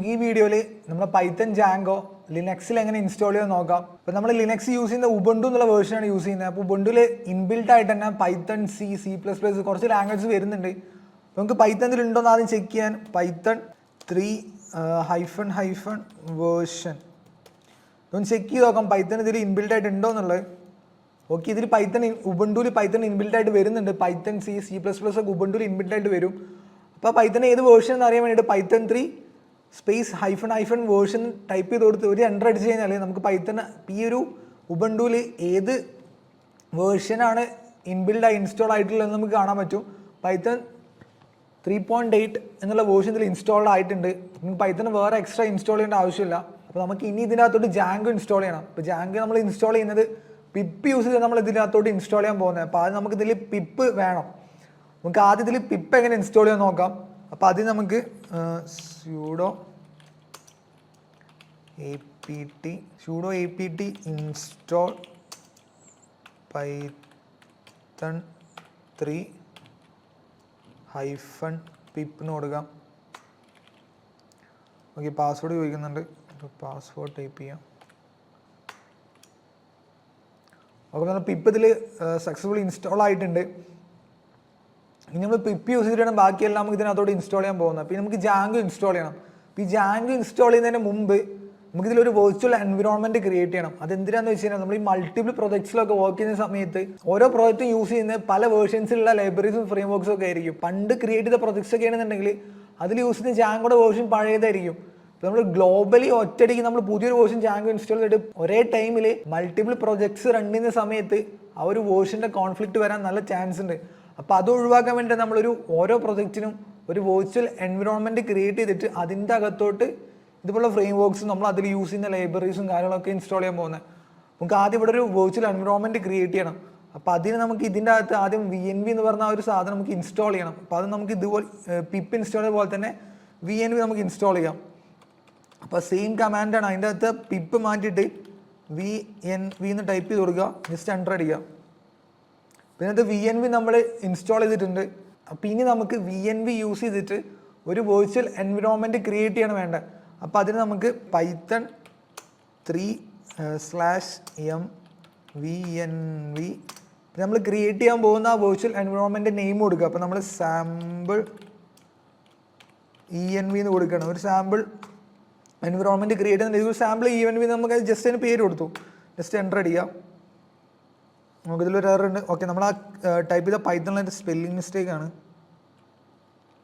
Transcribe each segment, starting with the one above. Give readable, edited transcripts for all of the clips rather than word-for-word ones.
നമുക്ക് ഈ വീഡിയോയിൽ നമ്മൾ പൈത്തൺ ജാങ്കോ ലിനക്സിൽ എങ്ങനെ ഇൻസ്റ്റാൾ ചെയ്ത് നോക്കാം. അപ്പോൾ നമ്മൾ ലിനക്സ് യൂസ് ചെയ്യുന്ന ഉബുണ്ടു എന്നുള്ള വേർഷനാണ് യൂസ് ചെയ്യുന്നത്. അപ്പോൾ ഉബുണ്ടുവിൽ ഇൻബിൽട്ട് ആയിട്ട് തന്നെ പൈത്തൺ C++ കുറച്ച് ലാംഗ്വേജസ് വരുന്നുണ്ട്. അപ്പോൾ നമുക്ക് പൈത്തണിൽ ഉണ്ടോ എന്ന് ആദ്യം ചെക്ക് ചെയ്യാൻ പൈത്തൺ 3 വേർഷൻ ഒന്ന് ചെക്ക് ചെയ്ത് നോക്കാം പൈത്തൺ ഇതിൽ ഇൻബിൽട്ട് ആയിട്ട് ഉണ്ടോ എന്നുള്ളത്. ഓക്കെ, ഇതിൽ പൈത്തൺ ഉബുണ്ടുവിൽ പൈത്തൺ ഇൻബിൽട്ട് ആയിട്ട് വരുന്നുണ്ട്. പൈത്തൺ C++ ഒക്കെ ഉബുണ്ടുവിൽ ഇൻബിൽട്ട് ആയിട്ട് വരും. അപ്പോൾ പൈത്തൺ ഏത് വേർഷൻ എന്ന് അറിയാൻ വേണ്ടിയിട്ട് പൈത്തൺ 3 വേർഷൻ ടൈപ്പ് ചെയ്ത് കൊടുത്ത് ഒരു എൻ്റർ അടിച്ച് കഴിഞ്ഞാൽ നമുക്ക് പൈത്തൺ ഈ ഒരു ഉബുണ്ടുവിൽ ഏത് വേർഷനാണ് ഇൻബിൽഡായി ഇൻസ്റ്റാൾ ആയിട്ടുള്ളതെന്ന് നമുക്ക് കാണാൻ പറ്റും. പൈത്തൺ 3.8 എന്നുള്ള വേർഷൻ ഇതിൽ ഇൻസ്റ്റാൾഡ് ആയിട്ടുണ്ട്. നമുക്ക് പൈത്തൺ വേറെ എക്സ്ട്രാ ഇൻസ്റ്റാൾ ചെയ്യേണ്ട ആവശ്യമില്ല. അപ്പോൾ നമുക്ക് ഇനി ഇതിനകത്തോട്ട് ജാങ്കോ ഇൻസ്റ്റാൾ ചെയ്യണം. അപ്പോൾ ജാങ്കോ നമ്മൾ ഇൻസ്റ്റാൾ ചെയ്യുന്നത് പിപ്പ് യൂസ് ചെയ്ത് നമ്മൾ ഇതിനകത്തോട്ട് ഇൻസ്റ്റാൾ ചെയ്യാൻ പോകുന്നത്. അപ്പോൾ അത് നമുക്ക് ഇതിൽ പിപ്പ് വേണം. നമുക്ക് ആദ്യം ഇതിൽ പിപ്പ് എങ്ങനെ ഇൻസ്റ്റാൾ ചെയ്യാൻ നോക്കാം. അപ്പോൾ ആദ്യം നമുക്ക് sudo apt install python 3 -pip എന്ന് കൊടുക്കാം. ഓക്കെ, പാസ്വേഡ് ചോദിക്കുന്നുണ്ട്. പാസ്വേഡ് ടൈപ്പ് ചെയ്യാം. അപ്പോൾ നമ്മൾ പിപ്പ് ഇതിൽ സക്സസ്ഫുള്ളി ഇൻസ്റ്റാൾ ആയിട്ടുണ്ട്. ഇനി നമ്മൾ പിപ്പ് യൂസ് ചെയ്തിട്ടാണ് ബാക്കിയെല്ലാം നമുക്ക് ഇതിനകത്തോട്ട് ഇൻസ്റ്റാൾ ചെയ്യാൻ പോകുന്നത്. പിന്നെ നമുക്ക് ജാങ്കോ ഇൻസ്റ്റാൾ ചെയ്യണം. അപ്പോൾ ഈ ജാങ്കോ ഇൻസ്റ്റാൾ ചെയ്യുന്നതിന് മുമ്പ് നമുക്കിതിലൊരു വെർച്വൽ എൻവിറോൺമെൻറ്റ് ക്രിയേറ്റ് ചെയ്യണം. അതെന്തിനാന്ന് വെച്ച് കഴിഞ്ഞാൽ നമ്മൾ ഈ മൾട്ടിപ്പിൾ പ്രൊജക്ട്സിലൊക്കെ വർക്ക് ചെയ്യുന്ന സമയത്ത് ഓരോ പ്രോജക്റ്റും യൂസ് ചെയ്യുന്ന പല വേർഷൻസിലുള്ള ലൈബ്രറീസും ഫ്രെയിം വർക്ക്സും ഒക്കെ ആയിരിക്കും. പണ്ട് ക്രിയേറ്റ് ചെയ്ത പ്രൊജക്ട്സ് ഒക്കെ ആണെന്നുണ്ടെങ്കിൽ അതിൽ യൂസ് ചെയ്യുന്ന ജാങ്കോയുടെ വേർഷൻ പഴയതായിരിക്കും. അപ്പോൾ നമ്മൾ ഗ്ലോബലി ഒറ്റയടിക്ക് നമ്മൾ പുതിയൊരു വേർഷൻ ജാങ്കോ ഇൻസ്റ്റാൾ ചെയ്തിട്ട് ഒരേ ടൈമിൽ മൾട്ടിപ്പിൾ പ്രൊജക്ട്സ് റൺ ചെയ്യുന്ന സമയത്ത് ആ ഒരു വേർഷൻ്റെ കോൺഫ്ലിക്റ്റ് വരാൻ നല്ല ചാൻസ് ഉണ്ട്. അപ്പോൾ അത് ഒഴിവാക്കാൻ വേണ്ടി നമ്മളൊരു ഓരോ പ്രൊജക്റ്റിനും ഒരു വെർച്വൽ എൻവിറോൺമെൻറ്റ് ക്രിയേറ്റ് ചെയ്തിട്ട് അതിൻ്റെ അകത്തോട്ട് ഇതുപോലുള്ള ഫ്രെയിം വർക്ക്സും നമ്മൾ അതിൽ യൂസ് ചെയ്യുന്ന ലൈബ്രറീസും കാര്യങ്ങളൊക്കെ ഇൻസ്റ്റാൾ ചെയ്യാൻ പോകുന്നത്. നമുക്ക് ആദ്യം ഇവിടെ ഒരു വെർച്വൽ എൻവിറോൺമെൻറ്റ് ക്രിയേറ്റ് ചെയ്യണം. അപ്പോൾ അതിന് നമുക്ക് ഇതിൻ്റെ അകത്ത് ആദ്യം VNV എന്ന് പറഞ്ഞ ആ ഒരു സാധനം നമുക്ക് ഇൻസ്റ്റാൾ ചെയ്യണം. അപ്പോൾ അത് നമുക്ക് ഇതുപോലെ പിപ്പ് ഇൻസ്റ്റാൾ ചെയ്ത പോലെ തന്നെ VNV നമുക്ക് ഇൻസ്റ്റാൾ ചെയ്യാം. അപ്പോൾ സെയിം കമാൻഡാണ്. അതിൻ്റെ അകത്ത് പിപ്പ് മാറ്റിയിട്ട് VNV എന്ന് ടൈപ്പ് ചെയ്ത് കൊടുക്കുക, ജസ്റ്റ് എൻ്റർ അടിക്കുക. പിന്നെ VNV നമ്മൾ ഇൻസ്റ്റാൾ ചെയ്തിട്ടുണ്ട്. അപ്പോൾ ഇനി നമുക്ക് VNV യൂസ് ചെയ്തിട്ട് ഒരു വെർച്വൽ എൻവിറോൺമെൻറ്റ് ക്രിയേറ്റ് ചെയ്യണം വേണ്ട. അപ്പോൾ അതിന് നമുക്ക് പൈത്തൺ 3/mVNV നമ്മൾ ക്രിയേറ്റ് ചെയ്യാൻ പോകുന്ന ആ വെർച്വൽ എൻവിറോൺമെൻറ്റ് നെയിം കൊടുക്കുക. അപ്പോൾ നമ്മൾ സാമ്പിൾ ENV എന്ന് കൊടുക്കണം. ഒരു സാമ്പിൾ എൻവിറോൺമെൻറ്റ് ക്രിയേറ്റ് ചെയ്യുന്ന ഒരു സാമ്പിൾ ENV നമുക്ക് ജസ്റ്റ് അതിന് പേര് കൊടുത്തു, ജസ്റ്റ് എൻ്റർ അടിക്കുക. നമുക്കിതിലൊരു എറർ ഉണ്ട്. ഓക്കെ, നമ്മൾ ആ ടൈപ്പ് ചെയ്ത പൈത്തണിൻ്റെ സ്പെല്ലിംഗ് മിസ്റ്റേക്കാണ്.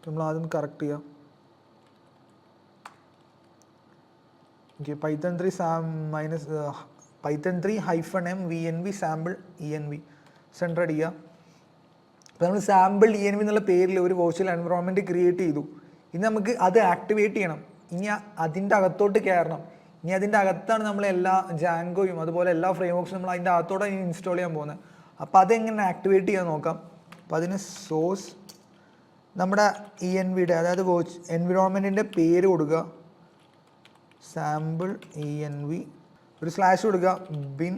നമ്മൾ ആദ്യം കറക്റ്റ് ചെയ്യാം. Okay, Python 3-MVNV sample ENV centre അടിക്കുക. അപ്പോൾ നമ്മൾ സാമ്പിൾ ENV എന്നുള്ള പേരിൽ ഒരു വെർച്വൽ എൻവിറോൺമെൻറ്റ് ക്രിയേറ്റ് ചെയ്തു. ഇനി നമുക്ക് അത് ആക്ടിവേറ്റ് ചെയ്യണം. ഇനി അതിൻ്റെ അകത്തോട്ട് കയറണം. ഇനി അതിൻ്റെ അകത്താണ് നമ്മൾ എല്ലാ ജാങ്കോയും അതുപോലെ എല്ലാ ഫ്രെയിം വർക്ക്സും നമ്മൾ അതിൻ്റെ അകത്തോടെ ഇൻസ്റ്റാൾ ചെയ്യാൻ പോകുന്നത്. അപ്പോൾ അതെങ്ങനെ ആക്ടിവേറ്റ് ചെയ്യാൻ നോക്കാം. അപ്പോൾ അതിന് സോഴ്സ് നമ്മുടെ ENVയുടെ അതായത് എൻവിറോൺമെൻറ്റിൻ്റെ പേര് കൊടുക്കുക, സാമ്പിൾ ENV, ഒരു സ്ലാഷ് കൊടുക്കുക, ബിൻ,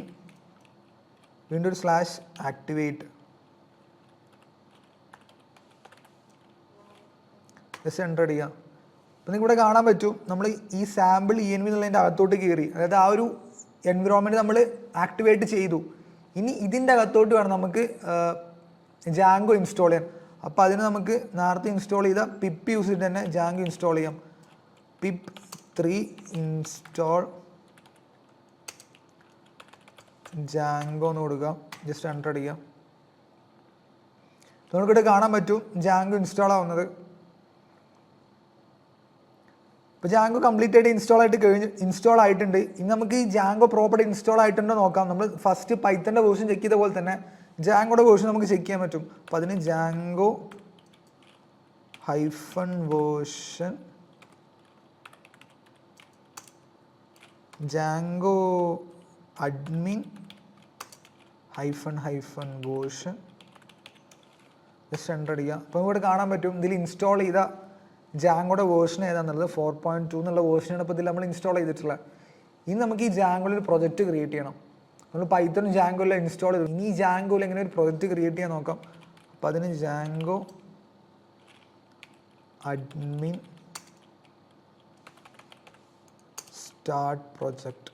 വീണ്ടും ഒരു സ്ലാഷ് ആക്ടിവേറ്റ്, ജസ്റ്റ് എൻ്റർ അടിക്കുക. അപ്പോൾ നിങ്ങൾക്ക് ഇവിടെ കാണാൻ പറ്റും നമ്മൾ ഈ സാമ്പിൾ ENV എന്നുള്ളതിൻ്റെ അകത്തോട്ട് കയറി, അതായത് ആ ഒരു എൻവിറോൺമെൻറ്റ് നമ്മൾ ആക്ടിവേറ്റ് ചെയ്തു. ഇനി ഇതിൻ്റെ അകത്തോട്ട് വേണം നമുക്ക് ജാങ്കോ ഇൻസ്റ്റാൾ ചെയ്യാൻ. അപ്പോൾ അതിന് നമുക്ക് നേരത്തെ ഇൻസ്റ്റാൾ ചെയ്ത പിപ്പ് യൂസ് ചെയ്തിട്ട് തന്നെ ജാങ്കോ ഇൻസ്റ്റാൾ ചെയ്യാം. പിപ്പ് 3 ഇൻസ്റ്റാൾ ജാങ്കോ എന്ന് കൊടുക്കുക, ജസ്റ്റ് എൻ്റർ അടിക്കുക. നമുക്കിവിടെ കാണാൻ പറ്റും ജാങ്കോ ഇൻസ്റ്റാൾ ആവുന്നത്. ഇപ്പോൾ ജാങ്കോ കംപ്ലീറ്റ് ആയിട്ട് ഇൻസ്റ്റാൾ ആയിട്ടുണ്ട്. ഇനി നമുക്ക് ഈ ജാങ്കോ പ്രോപ്പർട്ടി ഇൻസ്റ്റാൾ ആയിട്ടുണ്ടോ നോക്കാം. നമ്മൾ ഫസ്റ്റ് പൈത്തൻ്റെ വേർഷൻ ചെക്ക് ചെയ്ത പോലെ തന്നെ ജാങ്കോയുടെ വേർഷൻ നമുക്ക് ചെക്ക് ചെയ്യാൻ പറ്റും. അപ്പോൾ അതിന് Django -version Django admin -version just enter അടിക്കുക. അപ്പോൾ ഇവിടെ കാണാൻ പറ്റും ഇതിൽ ഇൻസ്റ്റാൾ ചെയ്ത ജാങ്കോയുടെ വേർഷൻ ഏതാണെന്നുള്ളത് 4.2 എന്നുള്ള വേർഷനാണ് ഇപ്പോൾ ഇതിൽ നമ്മൾ ഇൻസ്റ്റാൾ ചെയ്തിട്ടുള്ളത്. ഇനി നമുക്ക് ഈ ജാങ്കോയിൽ ഒരു പ്രൊജക്റ്റ് ക്രിയേറ്റ് ചെയ്യണം. നമ്മൾ പൈത്തൺ ജാങ്കോയിൽ ഇൻസ്റ്റാൾ ചെയ്തു. ഇനി ഈ ജാങ്കോയിൽ എങ്ങനെ ഒരു പ്രൊജക്റ്റ് ക്രിയേറ്റ് ചെയ്യാൻ നോക്കാം. അപ്പോൾ അതിന് Django admin start project.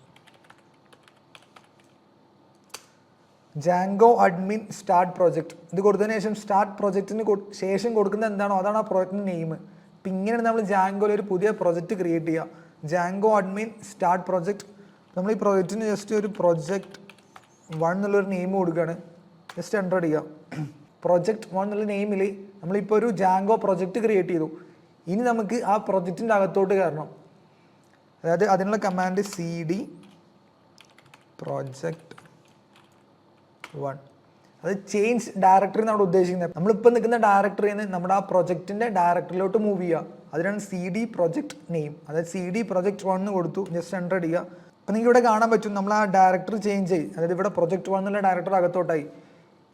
Django admin start project. ഇത് കൊടുത്തതിന് ശേഷം സ്റ്റാർട്ട് പ്രൊജക്റ്റിന് ശേഷം കൊടുക്കുന്നത് എന്താണോ അതാണ് ആ പ്രൊജക്റ്റിൻ്റെ നെയിം. അപ്പം ഇങ്ങനെയാണ് നമ്മൾ ജാങ്കോയിൽ ഒരു പുതിയ പ്രൊജക്റ്റ് ക്രിയേറ്റ് ചെയ്യുക. Django admin start project. നമ്മൾ ഈ പ്രൊജക്റ്റിന് ജസ്റ്റ് ഒരു പ്രൊജക്റ്റ് 1 എന്നുള്ളൊരു നെയിം കൊടുക്കുകയാണ്. ജസ്റ്റ് എൻ്റർ ചെയ്യുക. പ്രൊജക്റ്റ് 1 എന്നുള്ള നെയിമിൽ നമ്മളിപ്പോൾ ഒരു ജാങ്കോ പ്രൊജക്റ്റ് ക്രിയേറ്റ് ചെയ്തു. ഇനി നമുക്ക് ആ പ്രൊജക്റ്റിൻ്റെ അകത്തോട്ട് കയറണം. അതായത് അതിനുള്ള കമാൻഡ് CD പ്രൊജക്റ്റ് 1. അത് ചേഞ്ച് ഡയറക്ടറി എന്നാണ് ഉദ്ദേശിക്കുന്നത്. നമ്മളിപ്പോൾ നിൽക്കുന്ന ഡയറക്ടറിയിൽ നിന്ന് നമ്മുടെ ആ പ്രൊജക്റ്റിൻ്റെ ഡയറക്ടറിയിലോട്ട് മൂവ് ചെയ്യുക. അതിനാണ് CD പ്രൊജക്റ്റ് നെയിം. അതായത് CD പ്രൊജക്റ്റ് 1 എന്ന് കൊടുത്തു. ജസ്റ്റ് എൻ്റർ ചെയ്യുക. അപ്പോൾ നിങ്ങൾക്ക് ഇവിടെ കാണാൻ പറ്റും നമ്മൾ ആ ഡയറക്ടർ ചേഞ്ച് ചെയ്യും. അതായത് ഇവിടെ പ്രൊജക്റ്റ് 1 എന്നുള്ള ഡയറക്ടർ അകത്തോട്ടായി.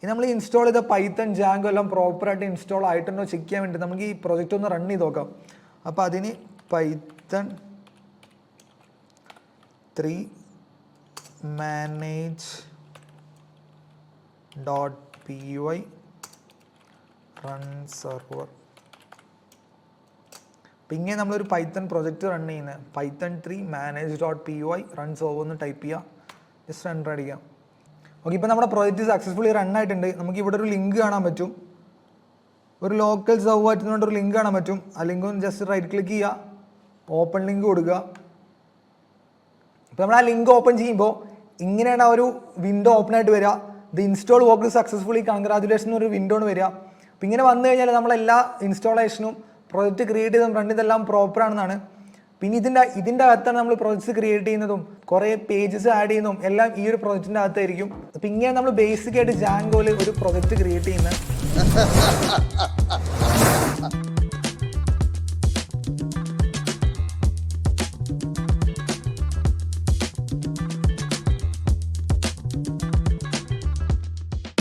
ഇനി നമ്മൾ ഇൻസ്റ്റാൾ ചെയ്ത പൈത്തൺ ജാങ്കോ എല്ലാം പ്രോപ്പറായിട്ട് ഇൻസ്റ്റാൾ ആയിട്ടുണ്ടോ ചെക്ക് ചെയ്യാൻ വേണ്ടി നമുക്ക് ഈ പ്രൊജക്റ്റ് ഒന്ന് റൺ ചെയ്ത് നോക്കാം. അപ്പോൾ അതിന് പൈത്തൺ 3 manage.py റൺ സെർവർ. അപ്പം ഇങ്ങനെ നമ്മളൊരു പൈത്തൺ പ്രൊജക്റ്റ് റൺ ചെയ്യുന്നത് പൈത്തൺ 3 manage.py റൺ സെർവർ എന്ന് ടൈപ്പ് ചെയ്യുക. ജസ്റ്റ് എൻ്റർ അടിക്കാം. ഓക്കെ, ഇപ്പോൾ നമ്മുടെ പ്രോജക്റ്റ് സക്സസ്ഫുള്ളി റൺ ആയിട്ടുണ്ട്. നമുക്ക് ഇവിടെ ഒരു ലിങ്ക് കാണാൻ പറ്റും. ഒരു ലോക്കൽ സെർവർ ആയിട്ട് ഒരു ലിങ്ക് കാണാൻ പറ്റും. ആ ലിങ്ക് ഒന്ന് ജസ്റ്റ് റൈറ്റ് ക്ലിക്ക് ചെയ്യുക, ഓപ്പൺ ലിങ്ക് കൊടുക്കുക. ഇപ്പോൾ നമ്മൾ ആ ലിങ്ക് ഓപ്പൺ ചെയ്യുമ്പോൾ ഇങ്ങനെയാണ് ആ ഒരു വിൻഡോ ഓപ്പൺ ആയിട്ട് വരിക. The install work successfully congratulation ഒരു വിൻഡോ ആണ് വരിക. അപ്പോൾ ഇങ്ങനെ വന്നു കഴിഞ്ഞാൽ നമ്മളെല്ലാ ഇൻസ്റ്റാളേഷനും പ്രൊജക്റ്റ് ക്രിയേറ്റ് ചെയ്തും റൺ ചെയ്തെല്ലാം പ്രോപ്പർ ആണെന്നാണ്. പിന്നെ ഇതിൻ്റെ അകത്താണ് നമ്മൾ പ്രൊജക്ട്സ് ക്രിയേറ്റ് ചെയ്യുന്നതും കുറേ പേജസ് ആഡ് ചെയ്യുന്നതും എല്ലാം ഈ ഒരു പ്രൊജക്റ്റിൻ്റെ അകത്തായിരിക്കും. അപ്പം ഇങ്ങനെ നമ്മൾ ബേസിക് ആയിട്ട് ജാങ്കോയിൽ ഒരു പ്രൊജക്റ്റ് ക്രിയേറ്റ് ചെയ്യുന്നത്.